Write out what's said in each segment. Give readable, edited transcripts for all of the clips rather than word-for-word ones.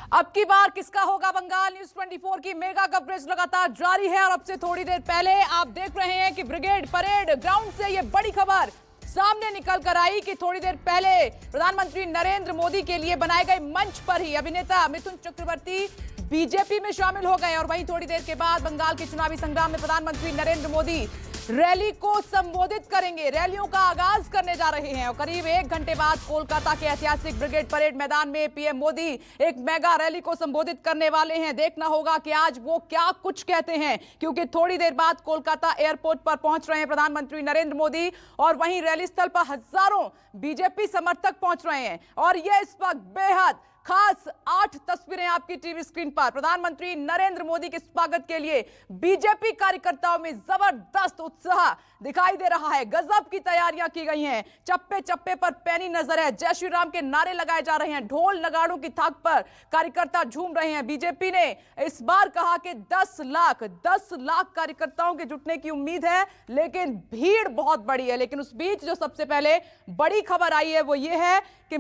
अब की बार किसका होगा बंगाल? न्यूज 24 की मेगा कवरेज लगातार जारी है और अब से थोड़ी देर पहले आप देख रहे हैं कि ब्रिगेड परेड ग्राउंड से ये बड़ी खबर सामने निकल कर आई कि थोड़ी देर पहले प्रधानमंत्री नरेंद्र मोदी के लिए बनाए गए मंच पर ही अभिनेता मिथुन चक्रवर्ती बीजेपी में शामिल हो गए और वहीं थोड़ी देर के बाद बंगाल के चुनावी संग्राम में प्रधानमंत्री नरेंद्र मोदी रैली को संबोधित करेंगे। रैलियों का आगाज करने जा रहे हैं और करीब 1 घंटे बाद कोलकाता के ऐतिहासिक ब्रिगेड परेड मैदान में पीएम मोदी एक मेगा रैली को संबोधित करने वाले हैं। देखना होगा कि आज वो क्या कुछ कहते हैं, क्योंकि थोड़ी देर बाद कोलकाता एयरपोर्ट पर पहुंच रहे हैं प्रधानमंत्री नरेंद्र मोदी और वहीं रैली स्थल पर हजारों बीजेपी समर्थक पहुंच रहे हैं। और यह इस वक्त बेहद खास 8 तस्वीरें आपकी टीवी स्क्रीन पर। प्रधानमंत्री नरेंद्र मोदी के स्वागत के लिए बीजेपी कार्यकर्ताओं में जबरदस्त उत्साह दिखाई दे रहा है। गजब की तैयारियां की गई हैं। चप्पे चप्पे पर पैनी नजर है। जय श्री राम के नारे लगाए जा रहे हैं। ढोल नगाड़ों की थाप पर कार्यकर्ता झूम रहे हैं। बीजेपी ने इस बार कहा कि 10 लाख कार्यकर्ताओं के जुटने की उम्मीद है, लेकिन भीड़ बहुत बड़ी है। लेकिन उस बीच जो सबसे पहले बड़ी खबर आई है वो ये है कि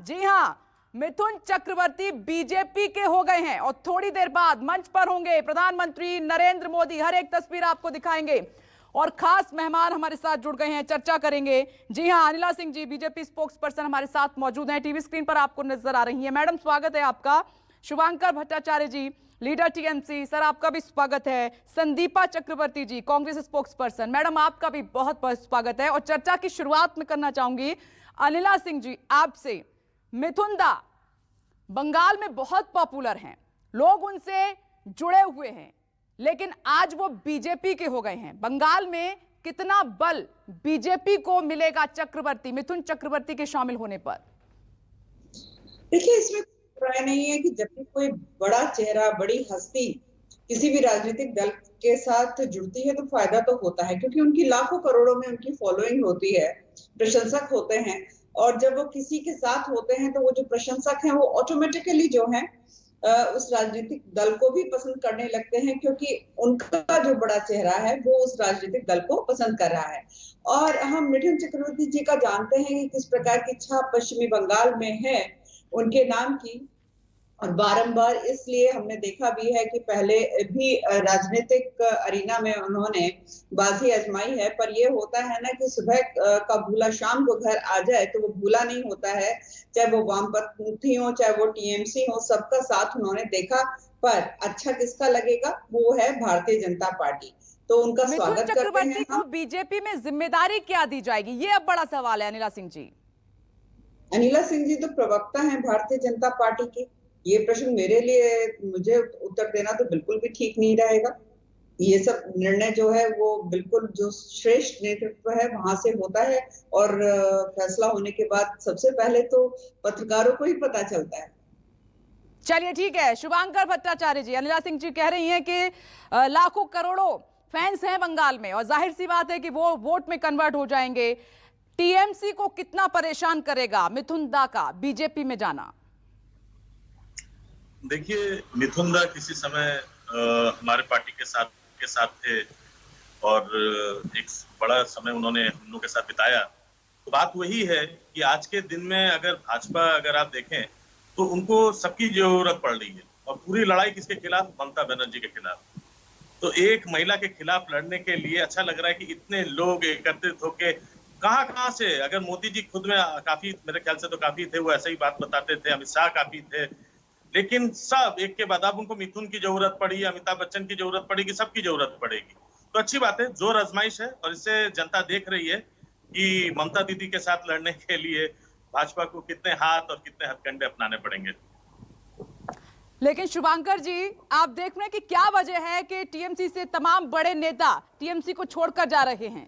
जी हां, मिथुन चक्रवर्ती बीजेपी के हो गए हैं और थोड़ी देर बाद मंच पर होंगे प्रधानमंत्री नरेंद्र मोदी। हर एक तस्वीर आपको दिखाएंगे और खास मेहमान हमारे साथ जुड़ गए हैं, चर्चा करेंगे। जी हां, Anila Singh ji BJP spokes person हमारे साथ मौजूद हैं, टीवी स्क्रीन पर आपको नजर आ रही है। मैडम स्वागत है आपका। शुभांकर भट्टाचार्य जी लीडर टीएमसी, सर आपका भी स्वागत है। संदीपा चक्रवर्ती ji Congress spokes person, madam आपका भी बहुत बहुत स्वागत है। और चर्चा की शुरुआत में करना चाहूंगी अनिला सिंह जी आपसे। मिथुन दा बंगाल में बहुत पॉपुलर हैं, लोग उनसे जुड़े हुए हैं, लेकिन आज वो बीजेपी के हो गए हैं। बंगाल में कितना बल बीजेपी को मिलेगा मिथुन चक्रवर्ती के शामिल होने पर? देखिए, इसमें राय नहीं है कि जब भी कोई बड़ा चेहरा, बड़ी हस्ती किसी भी राजनीतिक दल के साथ जुड़ती है तो फायदा तो होता है, क्योंकि उनकी लाखों करोड़ों में उनकी फॉलोइंग होती है, प्रशंसक होते हैं। और जब वो किसी के साथ होते हैं तो वो जो प्रशंसक हैं वो ऑटोमेटिकली जो है उस राजनीतिक दल को भी पसंद करने लगते हैं, क्योंकि उनका जो बड़ा चेहरा है वो उस राजनीतिक दल को पसंद कर रहा है। और हम मिथुन चक्रवर्ती जी का जानते हैं कि किस प्रकार की छाप पश्चिमी बंगाल में है उनके नाम की, और बारंबार इसलिए हमने देखा भी है कि पहले भी राजनीतिक अरीना में उन्होंने बाजी आजमाई है। पर ये होता है ना कि सुबह का भूला शाम को घर आ जाए, तो वो भूला नहीं होता है। चाहे वो वामपंथी हो, चाहे वो टीएमसी हो, सबका साथ उन्होंने देखा। पर अच्छा किसका लगेगा? वो है भारतीय जनता पार्टी। तो उनका स्वागत करते हैं हम। बीजेपी में जिम्मेदारी क्या दी जाएगी, ये अब बड़ा सवाल है अनिला सिंह जी। अनिला सिंह जी तो प्रवक्ता है भारतीय जनता पार्टी के। ये प्रश्न मेरे लिए, मुझे उत्तर देना तो बिल्कुल भी ठीक नहीं रहेगा। ये सब निर्णय जो है वो बिल्कुल जो श्रेष्ठ नेतृत्व है वहां से होता है, और फैसला होने के बाद सबसे पहले तो पत्रकारों को ही पता चलता है। चलिए ठीक है। शुभांकर भट्टाचार्य जी, अनिला सिंह जी कह रही हैं कि लाखों करोड़ों फैंस हैं बंगाल में और जाहिर सी बात है कि वो वोट में कन्वर्ट हो जाएंगे। टीएमसी को कितना परेशान करेगा मिथुन दा का बीजेपी में जाना? देखिए, मिथुन दा किसी समय हमारे पार्टी के साथ थे और एक बड़ा समय उन्होंने हम लोग के साथ बिताया। तो बात वही है कि आज के दिन में अगर भाजपा अगर आप देखें तो उनको सबकी जरूरत पड़ रही है, और पूरी लड़ाई किसके खिलाफ? ममता बनर्जी के खिलाफ। तो एक महिला के खिलाफ लड़ने के लिए अच्छा लग रहा है कि इतने लोग एकत्रित होके कहां से, अगर मोदी जी खुद में काफी, मेरे ख्याल से तो काफी थे, वो ऐसे ही बात बताते थे, अमित शाह काफी थे, लेकिन सब एक के बाद अब उनको मिथुन की जरूरत पड़ी, अमिताभ बच्चन की जरूरत पड़ेगी, सबकी जरूरत पड़ेगी। तो अच्छी बात है, जोर आजमाइश है, और इससे जनता देख रही है कि ममता दीदी के साथ लड़ने के लिए भाजपा को कितने हाथ और कितने हथकंडे अपनाने पड़ेंगे। लेकिन शुभांकर जी, आप देख रहे हैं कि क्या वजह है कि टीएमसी से तमाम बड़े नेता टीएमसी को छोड़कर जा रहे हैं?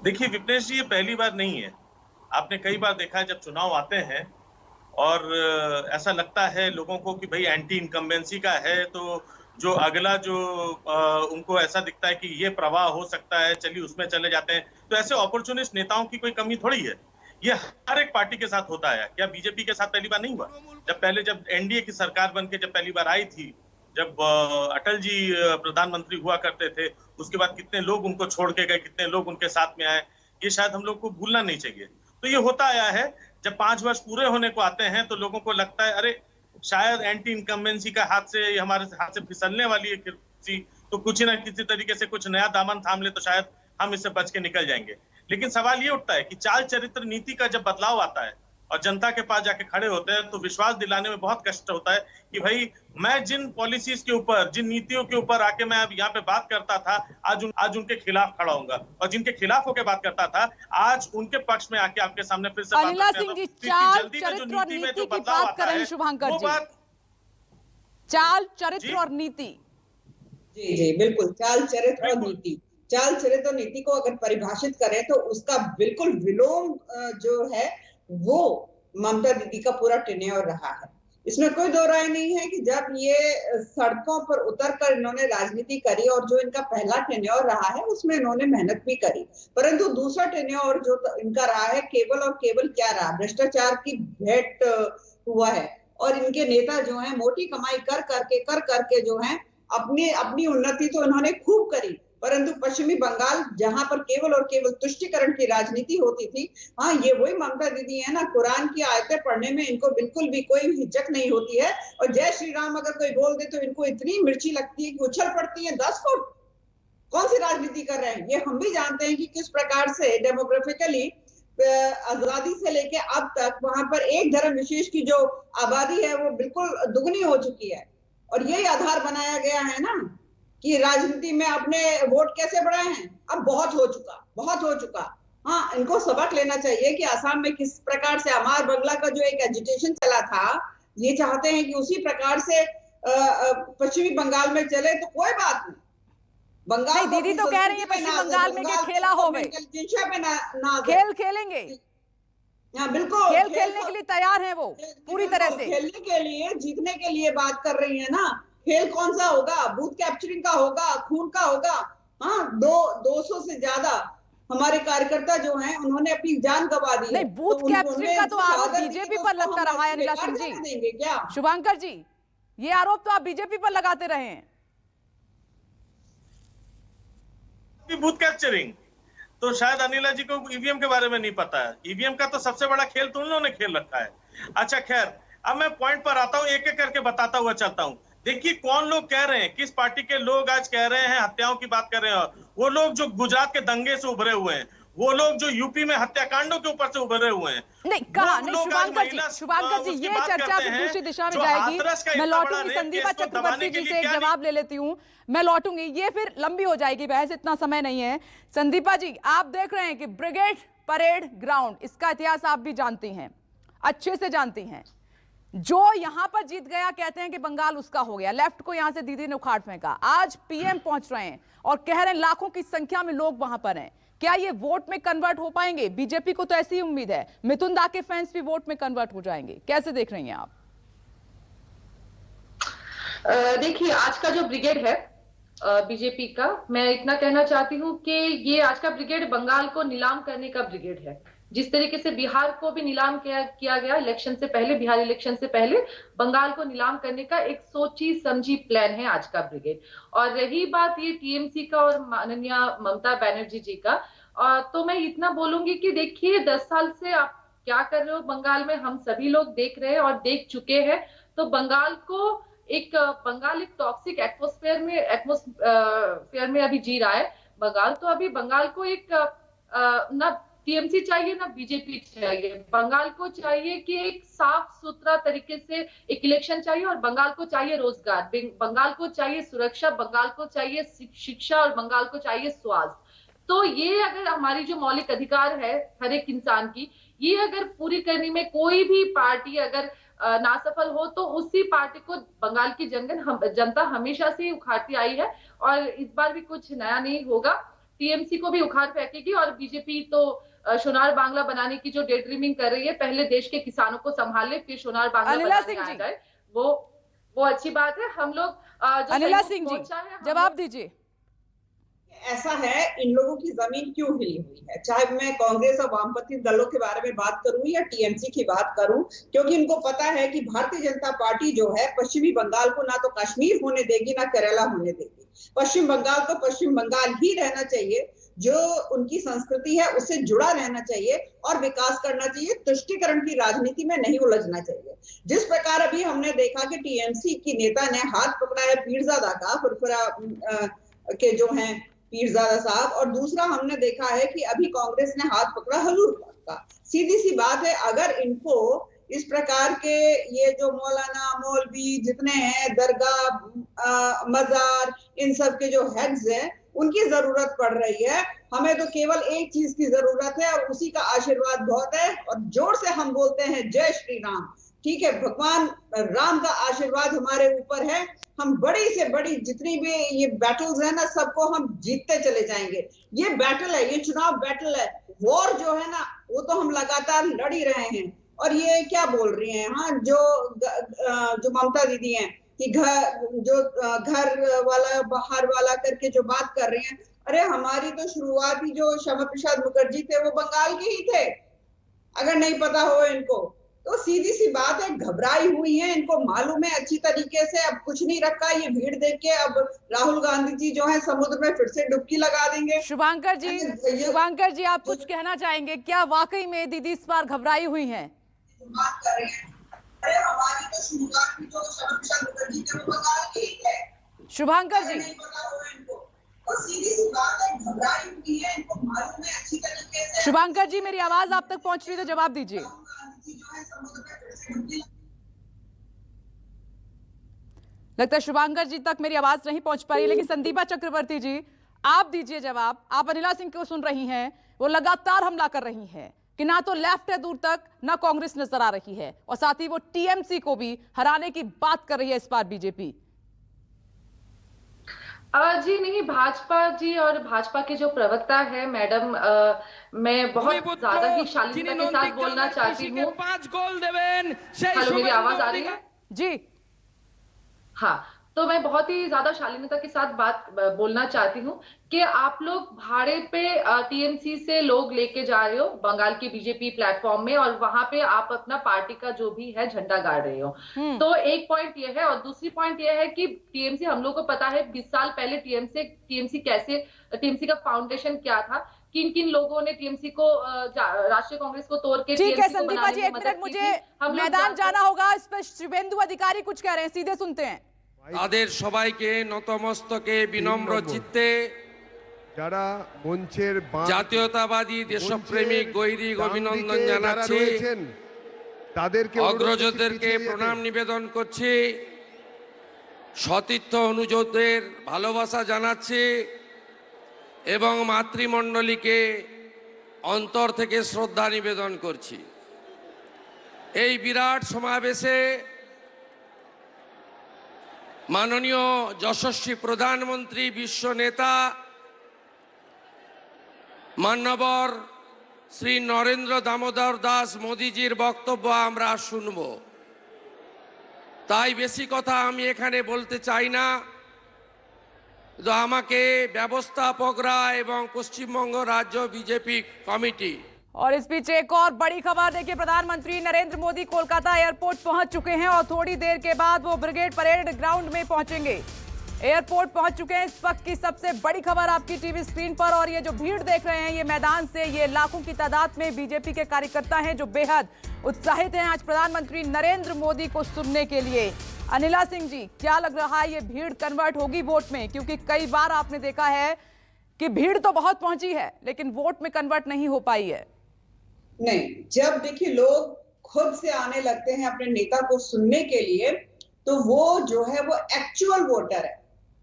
देखिए विपनेश जी, ये पहली बार नहीं है। आपने कई बार देखा है जब चुनाव आते हैं और ऐसा लगता है लोगों को कि भाई एंटी इनकम्बेंसी का है, तो जो अगला जो उनको ऐसा दिखता है कि ये प्रवाह हो सकता है, चलिए उसमें चले जाते हैं। तो ऐसे अपॉर्चुनिस्ट नेताओं की कोई कमी थोड़ी है, ये हर एक पार्टी के साथ होता है। क्या बीजेपी के साथ पहली बार नहीं हुआ? जब एनडीए की सरकार बनके जब पहली बार आई थी, जब अटल जी प्रधानमंत्री हुआ करते थे, उसके बाद कितने लोग उनको छोड़ के गए, कितने लोग उनके साथ में आए, ये शायद हम लोग को भूलना नहीं चाहिए। तो ये होता आया है। जब 5 वर्ष पूरे होने को आते हैं तो लोगों को लगता है अरे शायद एंटी इनकम्बेंसी का हाथ से हमारे हाथ से फिसलने वाली है कुर्सी, तो कुछ ना किसी तरीके से कुछ नया दामन थाम ले तो शायद हम इससे बच के निकल जाएंगे। लेकिन सवाल ये उठता है कि चाल चरित्र नीति का जब बदलाव आता है और जनता के पास जाके खड़े होते हैं तो विश्वास दिलाने में बहुत कष्ट होता है कि भाई मैं जिन पॉलिसीज के ऊपर, जिन नीतियों के ऊपर आके मैं अब यहाँ पे बात करता था, आज उनके खिलाफ खड़ा होऊंगा, और जिनके खिलाफ होकर बात करता था आज उनके पक्ष में आके आपके सामने फिर से अनिला सिंह जी, चाल चरित्र और नीति की बात कर रहे हैं शुभंकर जी, चाल चरित्र और नीति। जी जी बिल्कुल, चाल चरित्र और नीति, चाल चरित्र और नीति को अगर परिभाषित करें तो उसका बिल्कुल विलोम जो है वो ममता दीदी का पूरा टेन्योर रहा है। इसमें कोई दो राय नहीं है कि जब ये सड़कों पर उतरकर इन्होंने राजनीति करी और जो इनका पहला टेन्योर रहा है उसमें इन्होंने मेहनत भी करी, परंतु दूसरा टेन्योर जो इनका रहा है केवल और केवल क्या रहा, भ्रष्टाचार की भेंट हुआ है। और इनके नेता जो हैं मोटी कमाई कर करके जो है अपनी उन्नति तो इन्होंने खूब करी, परंतु पश्चिमी बंगाल जहां पर केवल और केवल तुष्टीकरण की राजनीति होती थी, हाँ ये वही ममता दीदी है ना, कुरान की आयतें पढ़ने में इनको बिल्कुल भी कोई हिचक नहीं होती है, और जय श्री राम अगर कोई बोल दे तो इनको इतनी मिर्ची लगती है कि उछल पड़ती है 10 फुट। कौन सी राजनीति कर रहे हैं ये हम भी जानते हैं कि किस प्रकार से डेमोग्राफिकली आजादी से लेके अब तक वहां पर एक धर्म विशेष की जो आबादी है वो बिल्कुल दुगनी हो चुकी है, और यही आधार बनाया गया है ना कि राजनीति में अपने वोट कैसे बढ़ाए हैं। अब बहुत हो चुका। हाँ, इनको सबक लेना चाहिए कि असम में किस प्रकार से अमार बंगला का जो एक एजिटेशन चला था, ये चाहते हैं कि उसी प्रकार से पश्चिमी बंगाल में चले, तो कोई बात नहीं। बंगाल दीदी तो कह रही है पश्चिम बंगाल में क्या खेला हो गए, खेल खेलेंगे। हाँ बिल्कुल, खेल खेलने के लिए तैयार है वो पूरी तरह से, खेलने के लिए, जीतने के लिए बात कर रही है ना। खेल कौन सा होगा, बूथ कैप्चरिंग का होगा, खून का होगा। हाँ, 200 से ज्यादा हमारे कार्यकर्ता जो हैं उन्होंने अपनी जान गंवा दी। नहीं, बूथ कैप्चरिंग का तो आरोप बीजेपी पर लगता रहा है अनिला सिंह जी। शुभंकर जी, ये आरोप तो आप बीजेपी पर लगाते रहे हैं। बूथ कैप्चरिंग तो शायद अनिला जी को ईवीएम के बारे में नहीं पता है। ईवीएम का तो सबसे बड़ा खेल तो उन्होंने खेल रखा है। अच्छा खैर, अब मैं पॉइंट पर आता हूं, एक एक करके बताता हुआ चलता हूं। देखिए कौन लोग कह रहे हैं, किस पार्टी के लोग आज कह रहे हैं हत्याओं की बात कर रहे हैं। वो लोग जो गुजरात के दंगे से उभरे हुए हैं, वो लोग जो यूपी में हत्याकांडों के ऊपर से उभरे हुए हैं। नहीं कहा, नहीं शुभंकर जी ये चर्चा भी दूसरी दिशा में जाएगी। मैं लौटूंगी संदीपा चक्रवर्ती जी से एक जवाब ले लेती हूँ, मैं लौटूंगी, ये फिर लंबी हो जाएगी बहस, इतना समय नहीं है। संदीपा जी, आप देख रहे हैं कि ब्रिगेड परेड ग्राउंड, इसका इतिहास आप भी जानती हैं, अच्छे से जानती हैं। जो यहां पर जीत गया कहते हैं कि बंगाल उसका हो गया, लेफ्ट को यहां से दीदी ने उखाड़ फेंका। आज पीएम पहुंच रहे हैं और कह रहे हैं लाखों की संख्या में लोग वहां पर हैं, क्या ये वोट में कन्वर्ट हो पाएंगे? बीजेपी को तो ऐसी ही उम्मीद है मिथुन दा के फैंस भी वोट में कन्वर्ट हो जाएंगे, कैसे देख रही हैं आप? देखिए, आज का जो ब्रिगेड है बीजेपी का, मैं इतना कहना चाहती हूँ कि ये आज का ब्रिगेड बंगाल को नीलाम करने का ब्रिगेड है। जिस तरीके से बिहार को भी नीलाम किया गया इलेक्शन से पहले, बिहार इलेक्शन से पहले बंगाल को नीलाम करने का एक सोची समझी प्लान है आज का ब्रिगेड। और रही बात ये टीएमसी का और माननीय ममता बनर्जी जी का, तो मैं इतना बोलूंगी कि देखिए 10 साल से आप क्या कर रहे हो बंगाल में, हम सभी लोग देख रहे हैं और देख चुके हैं। तो बंगाल एक टॉक्सिक एटमॉस्फेयर में अभी जी रहा है बंगाल। तो अभी बंगाल को एक ना टीएमसी चाहिए ना बीजेपी चाहिए, बंगाल को चाहिए कि एक साफ सुथरा तरीके से एक इलेक्शन चाहिए, और बंगाल को चाहिए रोजगार, बंगाल को चाहिए सुरक्षा, बंगाल को चाहिए शिक्षा, और बंगाल को चाहिए स्वास्थ्य। तो ये अगर हमारी जो मौलिक अधिकार है हर एक इंसान की, ये अगर पूरी करने में कोई भी पार्टी अगर नासफल हो तो उसी पार्टी को बंगाल की जनता हमेशा से उखाड़ती आई है, और इस बार भी कुछ नया नहीं होगा। टीएमसी को भी उखाड़ फेंकेगी, और बीजेपी तो सोनार बांग्ला बनाने की जो डे ड्रीमिंग कर रही है, पहले देश के किसानों को संभाले फिर सोनार बांग्ला बनाने आ जाए, वो अच्छी बात है। हम लोग अनिला सिंह जी जवाब दीजिए। ऐसा है, इन लोगों की जमीन क्यों हिली हुई है, चाहे मैं कांग्रेस और वामपंथी दलों के बारे में बात करूं या टीएमसी की बात करूं, क्योंकि इनको पता है कि भारतीय जनता पार्टी जो है पश्चिमी बंगाल को ना तो कश्मीर होने देगी ना केरला होने देगी। पश्चिम बंगाल को पश्चिम बंगाल ही रहना चाहिए, जो उनकी संस्कृति है उससे जुड़ा रहना चाहिए और विकास करना चाहिए, तुष्टीकरण की राजनीति में नहीं उलझना चाहिए। जिस प्रकार अभी हमने देखा कि टीएमसी की नेता ने हाथ पकड़ा है पीरजादा का, फुरफुरा के जो हैं पीरजादा साहब, और दूसरा हमने देखा है कि अभी कांग्रेस ने हाथ पकड़ा हजूर का। सीधी सी बात है, अगर इनको इस प्रकार के ये जो मौलाना मौलवी जितने हैं, दरगाह मजार, इन सब के जो हेड्स हैं, उनकी जरूरत पड़ रही है। हमें तो केवल एक चीज की जरूरत है और उसी का आशीर्वाद बहुत है, और जोर से हम बोलते हैं जय श्री राम। ठीक है, भगवान राम का आशीर्वाद हमारे ऊपर है। हम बड़ी से बड़ी जितनी भी ये बैटल्स है ना, सबको हम जीतते चले जाएंगे। ये बैटल है, ये चुनाव बैटल है। वॉर जो है ना, वो तो हम लगातार लड़ ही रहे हैं। और ये क्या बोल रही हैं, हाँ, जो ममता दीदी हैं कि घर वाला बाहर वाला करके जो बात कर रही हैं, अरे हमारी तो शुरुआती जो श्यामा प्रसाद मुखर्जी थे वो बंगाल के ही थे, अगर नहीं पता हो इनको। तो सीधी सी बात है, घबराई हुई है, इनको मालूम है अच्छी तरीके से अब कुछ नहीं रखा। ये भीड़ देख के अब राहुल गांधी जी जो है समुद्र में फिर से डुबकी लगा देंगे। शुभांकर जी आप कुछ कहना चाहेंगे क्या? वाकई में दीदी इस बार घबराई हुई हैं? बात कर रहे हैं, अरे हमारी तो शुरुआत जो श्यामा प्रसाद मुखर्जी थे वो बंगाल के ही थे। शुभांकर जी, नहीं पता हो इनको, और सीधी सी बात है, घबराई हुई है, इनको मालूम है अच्छी तरीके से। शुभांकर जी, मेरी आवाज आप तक पहुंच रही है तो जवाब दीजिए। लगता है शुभांकर जी तक मेरी आवाज नहीं पहुंच पा रही, लेकिन संदीपा चक्रवर्ती जी आप दीजिए जवाब। आप अनिला सिंह को सुन रही हैं, वो लगातार हमला कर रही हैं कि ना तो लेफ्ट है दूर तक, ना कांग्रेस नजर आ रही है, और साथ ही वो टीएमसी को भी हराने की बात कर रही है इस बार बीजेपी। जी नहीं, भाजपा जी और भाजपा के जो प्रवक्ता है मैडम, मैं बहुत ज्यादा ही शालीनता के साथ बोलना चाहती हूँ। हेलो, मेरी आवाज आ रही है? जी हाँ, तो मैं बहुत ही ज्यादा शालीनता के साथ बोलना चाहती हूँ कि आप लोग भाड़े पे टीएमसी से लोग लेके जा रहे हो बंगाल के बीजेपी प्लेटफॉर्म में, और वहां पे आप अपना पार्टी का जो भी है झंडा गाड़ रहे हो। तो एक पॉइंट ये है, और दूसरी पॉइंट ये है कि टीएमसी, हम लोग को पता है 20 साल पहले टीएमसी का फाउंडेशन क्या था, किन किन लोगों ने टीएमसी को, राष्ट्रीय कांग्रेस को तोड़ के ठीक है संदीपा जी, एक मिनट मुझे मैदान जाना होगा। इस पर शुभेंदु अधिकारी कुछ कह रहे हैं, सीधे सुनते हैं। তাদের সবাইকে নতমস্তকে বিনম্র চিত্তে যারা মঞ্চের জাতীয়তাবাদী দেশপ্রেমিক গৈরিক অভিনন্দন জানাচ্ছি, তাদেরকে অগ্রজদেরকে প্রণাম নিবেদন করছি, সতীর্থ অনুজদের ভালোবাসা জানাচ্ছি এবং মাতৃমণ্ডলীকে অন্তর থেকে শ্রদ্ধা নিবেদন করছি। এই বিরাট সমাবেশে মাননীয় যশস্বী প্রধানমন্ত্রী, বিশ্ব নেতা মাননীয় শ্রী নরেন্দ্র দামোদর দাস মোদিজির বক্তব্য আমরা শুনব। তাই বেশি কথা আমি এখানে বলতে চাই না। তো আমাকে ব্যবস্থাপকরা এবং পশ্চিমবঙ্গ রাজ্য বিজেপি কমিটি। और इस बीच एक और बड़ी खबर देखिए, प्रधानमंत्री नरेंद्र मोदी कोलकाता एयरपोर्ट पहुंच चुके हैं और थोड़ी देर के बाद वो ब्रिगेड परेड ग्राउंड में पहुंचेंगे। एयरपोर्ट पहुंच चुके हैं, इस वक्त की सबसे बड़ी खबर आपकी टीवी स्क्रीन पर। और ये जो भीड़ देख रहे हैं, ये मैदान से ये लाखों की तादाद में बीजेपी के कार्यकर्ता हैं जो बेहद उत्साहित हैं आज प्रधानमंत्री नरेंद्र मोदी को सुनने के लिए। अनिला सिंह जी, क्या लग रहा है ये भीड़ कन्वर्ट होगी वोट में? क्योंकि कई बार आपने देखा है कि भीड़ तो बहुत पहुंची है लेकिन वोट में कन्वर्ट नहीं हो पाई है। नहीं, जब देखिए लोग खुद से आने लगते हैं अपने नेता को सुनने के लिए, तो वो जो है वो एक्चुअल वोटर है,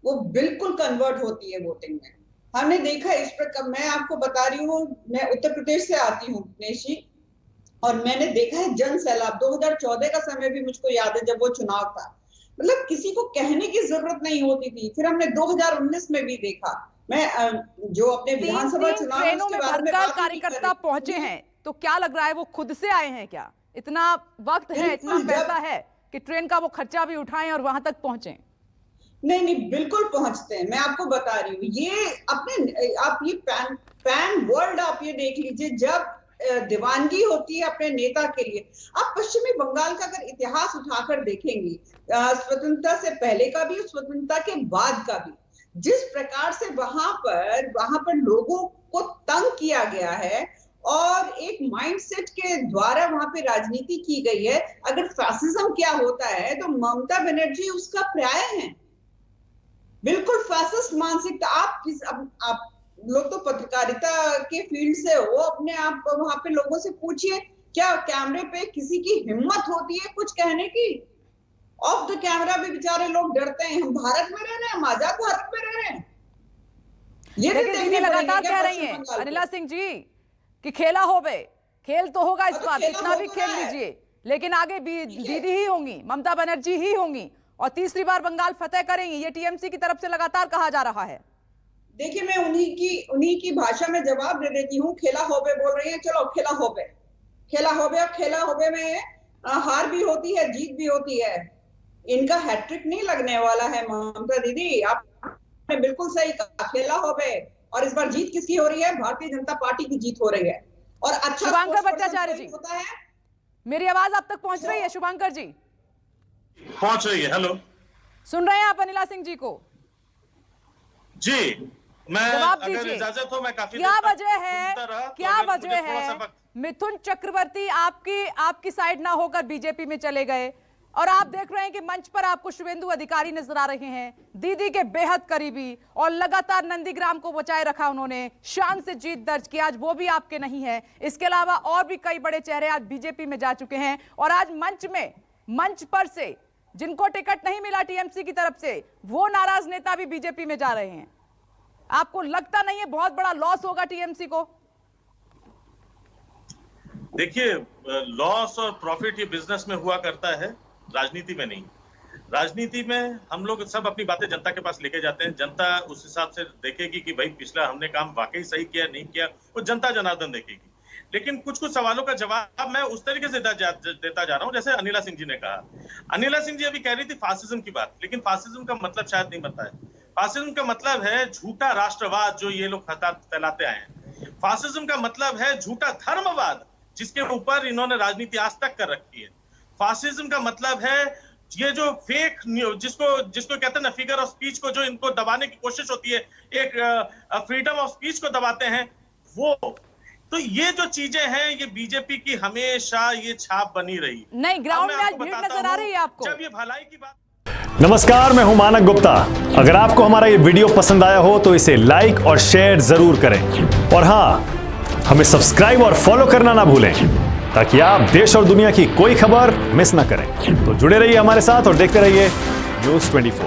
वो बिल्कुल कन्वर्ट होती है वोटिंग में। हमने देखा इस प्रकार, मैं आपको बता रही हूँ, मैं उत्तर प्रदेश से आती हूँ दिनेश जी, और मैंने देखा है जन सैलाब। 2014 का समय भी मुझको याद है, जब वो चुनाव था, मतलब किसी को कहने की जरूरत नहीं होती थी। फिर हमने 2019 में भी देखा, मैं जो अपने विधानसभा चुनाव ट्रेनों में भरकर कार्यकर्ता पहुंचे हैं, तो क्या लग रहा है वो खुद से आए हैं क्या? इतना वक्त है, इतना पैसा है कि ट्रेन का वो खर्चा भी उठाएं और वहां तक पहुंचे? नहीं नहीं, बिल्कुल पहुंचते हैं। मैं आपको बता रही हूँ, ये अपने आप ये पैन वर्ल्ड आप ये देख लीजिए, जब दीवानगी होती है अपने नेता के लिए। आप पश्चिमी बंगाल का अगर इतिहास उठाकर देखेंगे, स्वतंत्रता से पहले का भी, स्वतंत्रता के बाद का भी, जिस प्रकार से वहां पर लोगों को तंग किया गया है और एक माइंडसेट के द्वारा वहां पे राजनीति की गई है। अगर फैसिज्म क्या होता है तो ममता बनर्जी उसका पर्याय है, बिल्कुल फैसिस्ट मानसिकता। आप लोग तो पत्रकारिता के फील्ड से हो, अपने आप वहां पे लोगों से पूछिए, क्या कैमरे पे किसी की हिम्मत होती है कुछ कहने की? ऑफ द कैमरा भी बेचारे लोग डरते हैं। हम भारत में रह रहे हैं, हम आजाद भारत में रह रहे हैं। ये दीदी लगातार कह रही हैं अनिला सिंह जी कि खेला हो बे, खेल तो होगा इस बार, कितना भी खेल लीजिए, लेकिन आगे भी दीदी ही होंगी, ममता बनर्जी ही होंगी और तीसरी बार बंगाल फतेह करेंगी। ये टीएमसी की तरफ से लगातार कहा जा रहा है। देखिए, मैं उन्हीं की भाषा में जवाब दे देती हूँ। खेला होबे बोल रही है, चलो खेला होबे। और खेला होबे में हार भी होती है, जीत भी होती है। इनका हैट्रिक नहीं लगने वाला है ममता दीदी, आपने बिल्कुल सही कहा, खेला होबे। और इस बार जीत किसकी हो रही है? भारतीय जनता पार्टी की जीत हो रही है। और अच्छा शुभांकर भट्टाचार्य जी, होता है। मेरी आवाज आप तक पहुंच रही है शुभांकर जी? पहुंच रही है। हेलो, सुन रहे हैं आप अनिला सिंह जी को? जी, मैं अगर इजाजत हो मैं काफी क्या वजह है मिथुन चक्रवर्ती आपकी साइड ना होकर बीजेपी में चले गए? और आप देख रहे हैं कि मंच पर आपको शुभेंदु अधिकारी नजर आ रहे हैं, दीदी के बेहद करीबी, और लगातार नंदीग्राम को बचाए रखा उन्होंने, शान से जीत दर्ज की, आज वो भी आपके नहीं है। इसके अलावा और भी कई बड़े चेहरे आज बीजेपी में जा चुके हैं और आज मंच पर से जिनको टिकट नहीं मिला टीएमसी की तरफ से, वो नाराज नेता भी बीजेपी में जा रहे हैं। आपको लगता नहीं है बहुत बड़ा लॉस होगा टीएमसी को? देखिए, लॉस और प्रॉफिट ये बिजनेस में हुआ करता है, राजनीति में नहीं। राजनीति में हम लोग सब अपनी बातें जनता के पास लेके जाते हैं, जनता उस हिसाब से देखेगी कि भाई पिछला हमने काम वाकई सही किया नहीं किया, वो जनता जनार्दन देखेगी। लेकिन कुछ सवालों का जवाब मैं उस तरीके से देता जा रहा हूं जैसे अनिला सिंह जी ने कहा। अनिला सिंह जी अभी कह रही थी फासिज्म की बात, लेकिन फासिज्म का मतलब शायद नहीं पता है। फासिज्म का मतलब है झूठा राष्ट्रवाद जो ये लोग फैलाते आए हैं। फासिज्म का मतलब है झूठा धर्मवाद जिसके ऊपर इन्होंने राजनीति आज तक कर रखी है। फासिज्म का मतलब है ये जो फेक न्यूज जिसको कहते हैं ना, फिगर ऑफ स्पीच को जो इनको दबाने की कोशिश होती है, एक फ्रीडम ऑफ स्पीच को दबाते हैं वो। तो ये जो चीजें हैं ये बीजेपी की हमेशा ये छाप बनी रही। नहीं, ग्राउंड में आज भीड़ नजर आ रही है आपको? जब ये भलाई की बात। नमस्कार, मैं हूं मानक गुप्ता। अगर आपको हमारा ये वीडियो पसंद आया हो तो इसे लाइक और शेयर जरूर करें, और हाँ, हमें सब्सक्राइब और फॉलो करना ना भूलें ताकि आप देश और दुनिया की कोई खबर मिस ना करें। तो जुड़े रहिए हमारे साथ और देखते रहिए न्यूज़ 24।